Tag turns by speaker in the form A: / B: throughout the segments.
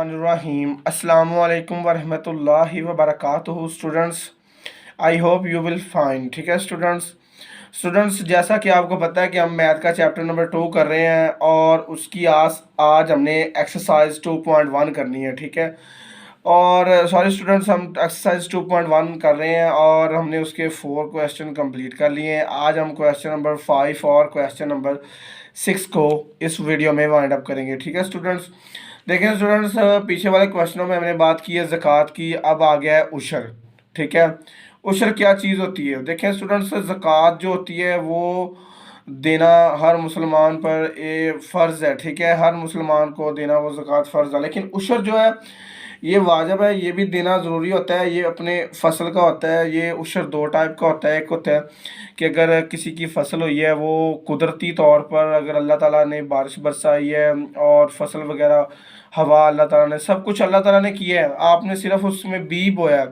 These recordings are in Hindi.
A: बिस्मिल्लाहिर्रहमानिर्रहीम अस्सलामु अलैकुम वरहमतुल्लाहि वबरकातुहू students. I hope you will fine. ठीक है स्टूडेंट्स, जैसा कि आपको पता है कि हम मैथ का चैप्टर नंबर 2 कर रहे हैं और उसकी आज हमने एक्सरसाइज 2.1 करनी है। ठीक है, और सॉरी स्टूडेंट्स, हम एक्सरसाइज 2.1 कर रहे हैं और हमने उसके 4 क्वेश्चन कंप्लीट कर लिए हैं। आज हम क्वेश्चन नंबर 5 और क्वेश्चन नंबर 6 को इस वीडियो में वाइंड अप करेंगे। ठीक है स्टूडेंट्स, देखिए स्टूडेंट्स, पीछे वाले क्वेश्चनों में हमने बात की है ज़कात की, अब आ गया है उशर। ठीक है, उशर क्या चीज़ होती है? देखें स्टूडेंट्स, ज़कात जो होती है वो देना हर मुसलमान पर फ़र्ज़ है। ठीक है, हर मुसलमान को देना वो ज़कात फ़र्ज़ है, लेकिन उशर जो है ये वाजिब है, ये भी देना ज़रूरी होता है। ये अपने फसल का होता है। ये उशर 2 टाइप का होता है। एक होता है कि अगर किसी की फसल हुई है, वो कुदरती तौर पर अगर अल्लाह ताला ने बारिश बरसाई है और फसल वगैरह, हवा अल्लाह ताला ने, सब कुछ अल्लाह ताला ने किया है, आपने सिर्फ उसमें बी बोया है,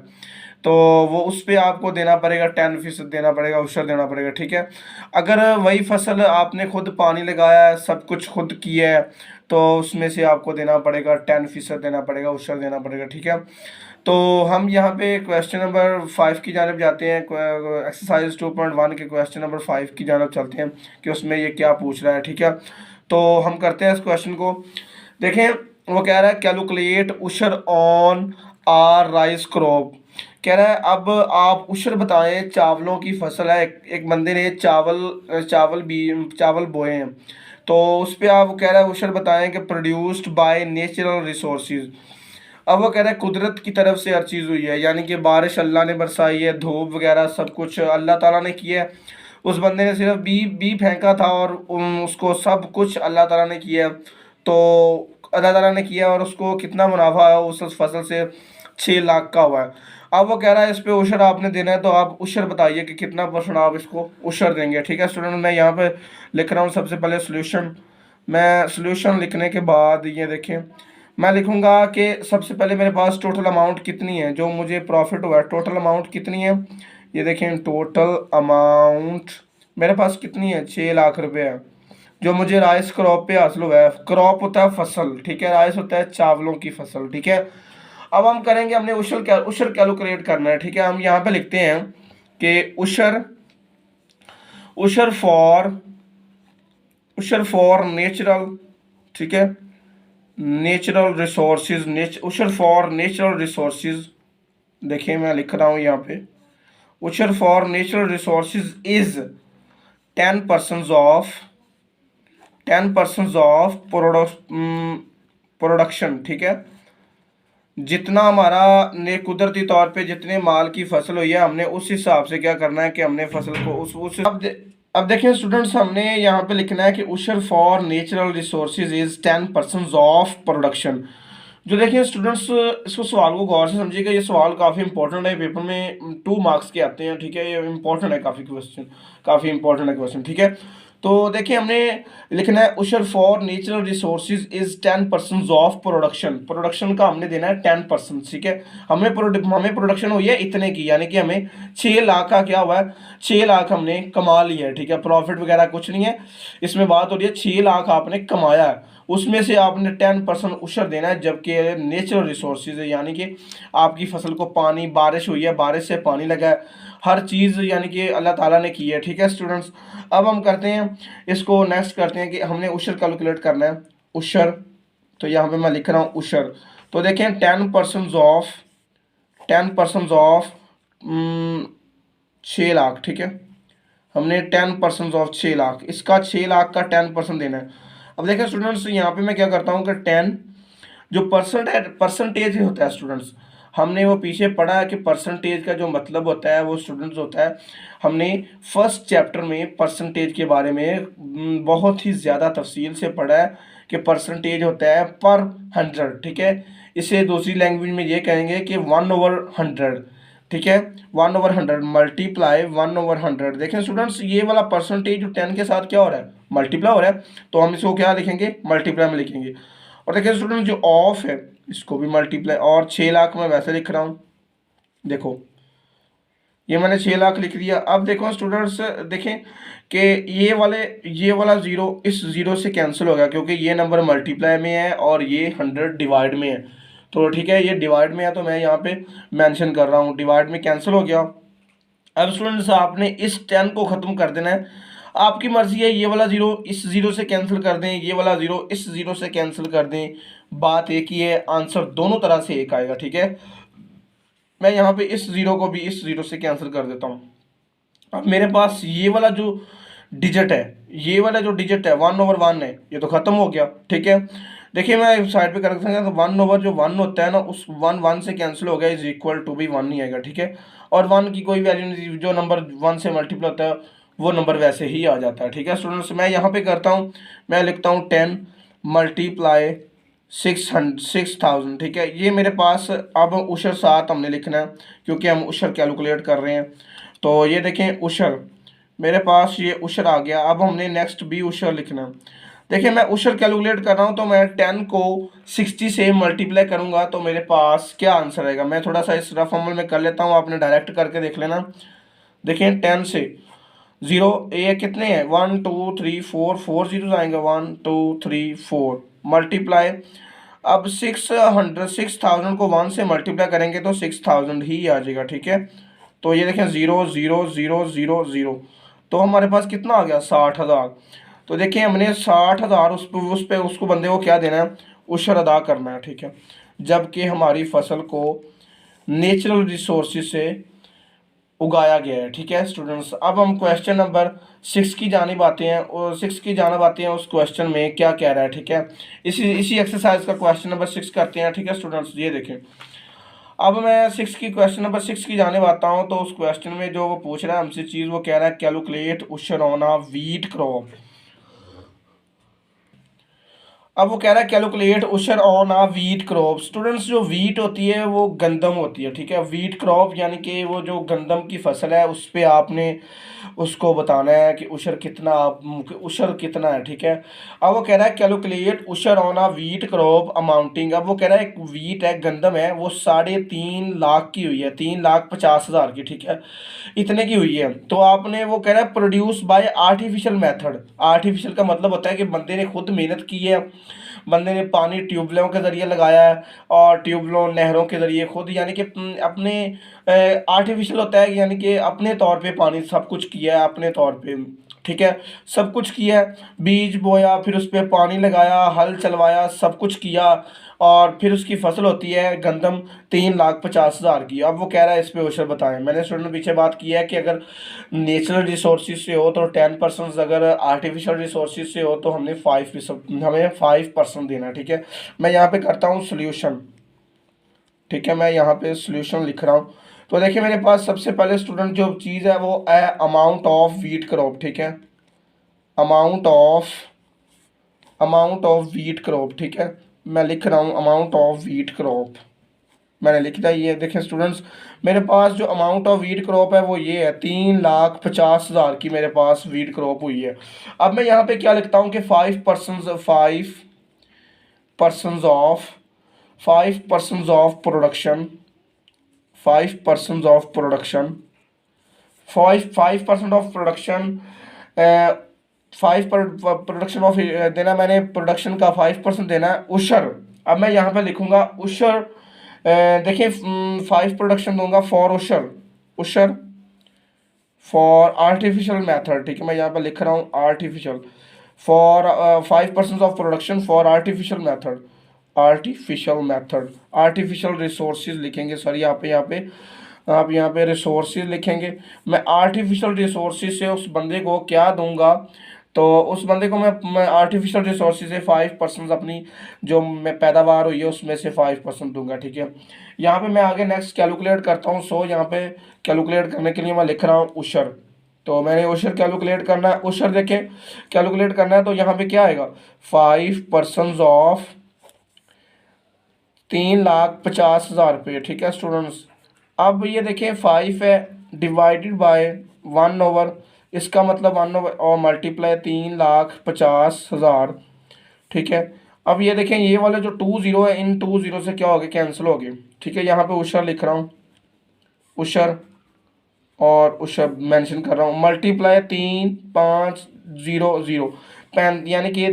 A: तो वो उस पे आपको देना पड़ेगा 10% देना पड़ेगा, उशर देना पड़ेगा। ठीक है, अगर वही फसल आपने खुद पानी लगाया है, सब कुछ खुद किया है, तो उसमें से आपको देना पड़ेगा 10% देना पड़ेगा, उशर देना पड़ेगा। ठीक है, तो हम यहाँ पे क्वेश्चन नंबर 5 की जानब जाते हैं। एक्सरसाइज 2.1 के क्वेश्चन नंबर 5 की जानब चलते हैं कि उसमें ये क्या पूछ रहा है। ठीक है, तो हम करते हैं इस क्वेश्चन को। देखें, वो कह रहा है कैलकुलेट उशर ऑन आर राइस क्रॉप। कह रहा है अब आप उशर बताएं, चावलों की फसल है, एक बंदे ने चावल बोए हैं, तो उस पर आप कह रहा है उशर बताएं कि प्रोड्यूस्ड बाय नेचुरल रिसोर्सेज। अब वो कह रहा है कुदरत की तरफ से हर चीज़ हुई है, यानी कि बारिश अल्लाह ने बरसाई है, धूप वगैरह सब कुछ अल्लाह ताला ने किया है। उस बंदे ने सिर्फ बी बी फेंका था और उसको सब कुछ अल्लाह ताला ने किया। तो अल्लाह ताला ने किया और उसको कितना मुनाफा है उस फसल से? 6 लाख का हुआ है। अब वो कह रहा है इस पे उशर आपने देना है, तो आप उशर बताइए कि कितना परसेंट आप इसको उशर देंगे। ठीक है स्टूडेंट, मैं यहाँ पे लिख रहा हूँ सबसे पहले सोल्यूशन। मैं सोल्यूशन लिखने के बाद ये देखें, मैं लिखूंगा कि सबसे पहले मेरे पास टोटल अमाउंट कितनी है, जो मुझे प्रॉफिट हुआ है, टोटल अमाउंट कितनी है। ये देखें, टोटल अमाउंट मेरे पास कितनी है? 6 लाख रुपए है, जो मुझे राइस क्रॉप पे हासिल हुआ है। क्रॉप होता है फसल, ठीक है, राइस होता है चावलों की फसल। ठीक है, अब हम करेंगे, हमने उशर कैलकुलेट करना है। ठीक है, हम यहाँ पे लिखते हैं कि उशर उशर फॉर उशर फॉर नेचुरल, ठीक है, नेचुरल रिसोर्सेज, उशर फॉर नेचुरल रिसोर्सेज। देखिए मैं लिख रहा हूँ यहाँ पे, उशर for natural resources is 10% of 10% of production. ठीक है, जितना हमारा ने कुदरती तौर पे जितने माल की फसल हुई है, हमने उस हिसाब से क्या करना है कि हमने फसल को उस अब देखिए स्टूडेंट्स, हमने यहाँ पे लिखना है कि उशर for natural resources is 10% of production. जो देखिए स्टूडेंट्स, इसको सवाल को गौर से समझिएगा, ये सवाल काफ़ी इंपॉर्टेंट है, पेपर में 2 मार्क्स के आते हैं। ठीक है, ये इंपॉर्टेंट है काफ़ी क्वेश्चन, काफ़ी इंपॉर्टेंट है क्वेश्चन। ठीक है, तो देखिए हमने लिखना है उशर for natural resources is 10% of production. Production का हमने देना है 10%। ठीक है, हमें प्रोडक्शन हुई है इतने की, यानी कि हमें 6 लाख का क्या हुआ है? 6 लाख हमने कमा लिया है। ठीक है, प्रॉफिट वगैरह कुछ नहीं है, इसमें बात हो रही है 6 लाख आपने कमाया है, उसमें से आपने 10% उशर देना है। जबकि नेचुरल रिसोर्सेज है, यानी कि आपकी फसल को पानी, बारिश हुई है, बारिश से पानी लगा है, हर चीज़ यानी कि अल्लाह ताला ने की है। ठीक है स्टूडेंट्स, अब हम करते हैं इसको, नेक्स्ट करते हैं कि हमने उशर कैलकुलेट करना है। उशर, तो यहाँ पे मैं लिख रहा हूँ उशर, तो देखें 10% ऑफ 6 लाख। ठीक है, हमने 10% ऑफ 6 लाख, इसका 6 लाख का 10% देना है। अब देखें स्टूडेंट्स, यहाँ पे मैं क्या करता हूँ कि 10 जो परसेंटेज होता है स्टूडेंट्स, हमने वो पीछे पढ़ा है कि परसेंटेज का जो मतलब होता है वो स्टूडेंट्स होता है, हमने फर्स्ट चैप्टर में परसेंटेज के बारे में बहुत ही ज़्यादा तफसील से पढ़ा है कि परसेंटेज होता है पर 100। ठीक है, इसे दूसरी लैंग्वेज में ये कहेंगे कि 1/100। ठीक है, 1/100 मल्टीप्लाई 1/100। देखें स्टूडेंट्स, ये वाला परसेंटेज 10 के साथ क्या हो रहा है? मल्टीप्लाई हो रहा है, तो हम इसको क्या लिखेंगे? मल्टीप्लाई में लिखेंगे। और देखिए स्टूडेंट, जो ऑफ है इसको भी मल्टीप्लाई, और 6 लाख में वैसे लिख रहा हूँ। देखो ये मैंने 6 लाख लिख दिया। अब देखो स्टूडेंट्स, देखें कि ये वाला ज़ीरो इस ज़ीरो से कैंसिल हो गया, क्योंकि ये नंबर मल्टीप्लाई में है और ये 100 डिवाइड में है। तो ठीक है, ये डिवाइड में है तो मैं यहाँ पे मेंशन कर रहा हूँ, डिवाइड में कैंसिल हो गया। अब स्टूडेंट्स आपने इस 10 को ख़त्म कर देना है, आपकी मर्जी है, ये वाला ज़ीरो इस ज़ीरो से कैंसिल कर दें, ये वाला ज़ीरो इस ज़ीरो से कैंसिल कर दें, बात एक ही है, आंसर दोनों तरह से एक आएगा। ठीक है, मैं यहाँ पे इस ज़ीरो को भी इस ज़ीरो से कैंसिल कर देता हूँ। अब मेरे पास ये वाला जो डिजिट है, ये वाला जो डिजिट है 1/1 है, ये तो ख़त्म हो गया। ठीक है, देखिए मैं साइड पे कर सकता हूँ, तो 1 जो 1 होता है ना, उस 1 से कैंसिल हो गया, इज इक्वल टू भी 1 ही आएगा। ठीक है, और 1 की कोई वैल्यू नहीं, जो नंबर 1 से मल्टीप्लाई होता है वो नंबर वैसे ही आ जाता है। ठीक है स्टूडेंट्स, मैं यहाँ पे करता हूँ, मैं लिखता हूँ 10 मल्टीप्लाई 6,000। ठीक है, ये मेरे पास, अब उशर साथ हमने लिखना है क्योंकि हम उशर कैलकुलेट कर रहे हैं। तो ये देखें उशर, मेरे पास ये उशर आ गया। अब हमने नेक्स्ट भी उशर लिखना है। देखिए मैं उशर कैलकुलेट कर रहा हूँ, तो मैं 10 को 60 से मल्टीप्लाई करूँगा तो मेरे पास क्या आंसर आएगा। मैं थोड़ा सा इस रफ अमल में कर लेता हूँ, आपने डायरेक्ट करके देख लेना। देखिए 10 से ज़ीरो, ये कितने हैं, 1 2 3 4, 4 जीरो आएंगे, 1 2 3 4 मल्टीप्लाई। अब 6,000 को 1 से मल्टीप्लाई करेंगे तो 6,000 ही आ जाएगा। ठीक है, तो ये देखें 0 0 0 0 0, तो हमारे पास कितना आ गया, 60,000। तो देखिए हमने 60,000 उस पे उसको बंदे को क्या देना है, उशर अदा करना है। ठीक है, जबकि हमारी फसल को नेचुरल रिसोर्सेज से उगाया गया है। ठीक है स्टूडेंट्स, अब हम क्वेश्चन नंबर 6 की जानिब आते हैं, और 6 की जानिब आते हैं, उस क्वेश्चन में क्या कह रहा है। ठीक है, इसी एक्सरसाइज का क्वेश्चन नंबर 6 करते हैं। ठीक है स्टूडेंट्स, ये देखें, अब मैं क्वेश्चन नंबर 6 की जानिब आता हूँ। तो उस क्वेश्चन में जो वो पूछ रहा है हमसे चीज़, वो कह रहा है कैलकुलेट उशर ऑन अ व्हीट क्रॉप। अब वो कह रहा है कैलकुलेट उशर on a wheat crop. Students, जो व्हीट होती है वो गंदम होती है। ठीक है, व्हीट क्रॉप यानी कि वो जो गंदम की फसल है, उस पे आपने उसको बताना है कि उशर कितना, उशर कितना है। ठीक है, अब वो कह रहा है कैलकुलेट उशर on a wheat crop amounting. अब वो कह रहा है एक व्हीट है, गंदम है, वो 3.5 लाख की हुई है, 3,50,000 की। ठीक है, इतने की हुई है। तो आपने, वो कह रहा है produce by artificial method. Artificial का मतलब होता है कि बंदे ने खुद मेहनत की है, बंदे ने पानी ट्यूबवेलों के ज़रिए लगाया है, और ट्यूबवेलों नहरों के ज़रिए खुद, यानी कि अपने आर्टिफिशियल होता है यानी कि अपने तौर पे पानी सब कुछ किया है अपने तौर पे। ठीक है, सब कुछ किया है, बीज बोया, फिर उस पर पानी लगाया, हल चलवाया, सब कुछ किया, और फिर उसकी फसल होती है गंदम 3,50,000 की। अब वो कह रहा है इस पे उशर बताएं। मैंने स्टूडेंट पीछे बात की है कि अगर नेचुरल रिसोर्सेज से हो तो 10%, अगर आर्टिफिशियल रिसोर्सेज से हो तो हमने 5%, हमें 5% देना है। ठीक है, मैं यहाँ पे करता हूँ सोल्यूशन। ठीक है, मैं यहाँ पे सोल्यूशन लिख रहा हूँ। तो देखिए मेरे पास सबसे पहले स्टूडेंट जो चीज़ है वो है अमाउंट ऑफ व्हीट क्रॉप। ठीक है, अमाउंट ऑफ व्हीट क्रॉप। ठीक है, मैं लिख रहा हूँ अमाउंट ऑफ व्हीट क्रॉप, मैंने लिख दिया। ये देखें स्टूडेंट्स, मेरे पास जो अमाउंट ऑफ व्हीट क्रॉप है वो ये है, 3,50,000 की मेरे पास व्हीट क्रॉप हुई है। अब मैं यहाँ पे क्या लिखता हूँ कि 5% of production, 5% of production, 5% of production, 5 production of देना, मैंने प्रोडक्शन का 5% देना है उशर। अब मैं यहाँ पे लिखूंगा उशर, देखिए 5 प्रोडक्शन दूंगा फॉर उशर, उशर फॉर आर्टिफिशियल मेथड। ठीक है, मैं यहाँ पे लिख रहा हूँ artificial, for 5% of production for artificial method, artificial resources लिखेंगे सर, यहाँ पे आप यहाँ पे रिसोर्सेज लिखेंगे। मैं आर्टिफिशियल रिसोर्सेज से उस बंदे को क्या दूंगा, तो उस बंदे को मैं आर्टिफिशियल रिसोर्सेज से 5% अपनी जो मैं पैदावार हुई है उसमें से 5% दूंगा। ठीक है, यहाँ पे मैं आगे नेक्स्ट कैलकुलेट करता हूँ। सो यहाँ पे कैलकुलेट करने के लिए मैं लिख रहा हूँ उशर। तो मैंने उशर कैलकुलेट करना है, उशर देखें कैलकुलेट करना है, तो यहाँ पे क्या आएगा, 5% ऑफ 3,50,000 रुपये। ठीक है स्टूडेंट्स, अब ये देखें 5 है डिवाइडेड बाय 1/, इसका मतलब 1/, और मल्टीप्लाई 3,50,000। ठीक है, अब ये देखें ये वाले जो 2 ज़ीरो है, इन 2 ज़ीरो से क्या हो गए, कैंसिल हो गए। ठीक है, यहाँ पे उशर लिख रहा हूँ, उशर, और उशर मेंशन कर रहा हूँ, मल्टीप्लाई 3,5,0,0 यानी कि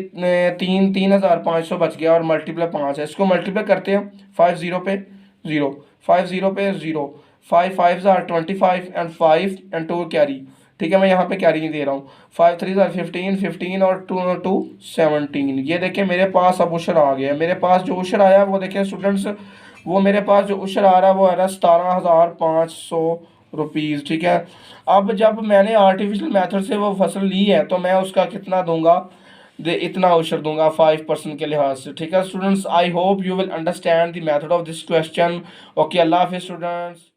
A: 3,500 बच गया और मल्टीप्लाई 5 है। इसको मल्टीप्लाई करते हैं 5 0 पे 0, 5 0 पे 0, 5 5 ज़ार 25 एंड 5 एंड 2 कैरी। ठीक है, मैं यहाँ पे कैरी नहीं दे रहा हूँ। 5 3 ज़ार 15, 15 और 2 2 17। ये देखिए मेरे पास अब उशर आ गया। मेरे पास जो उशर आया वो देखिए स्टूडेंट्स, वो मेरे पास जो उशर आ रहा है वो आ रहा है 17,500 रुपीज़। ठीक है, अब जब मैंने आर्टिफिशियल मेथड से वो फसल ली है तो मैं उसका कितना दूंगा, दे इतना उशर दूंगा 5% के लिहाज से। ठीक है students, I hope you will understand the method of this question. Okay, अल्लाह हाफिज़ स्टूडेंट्स।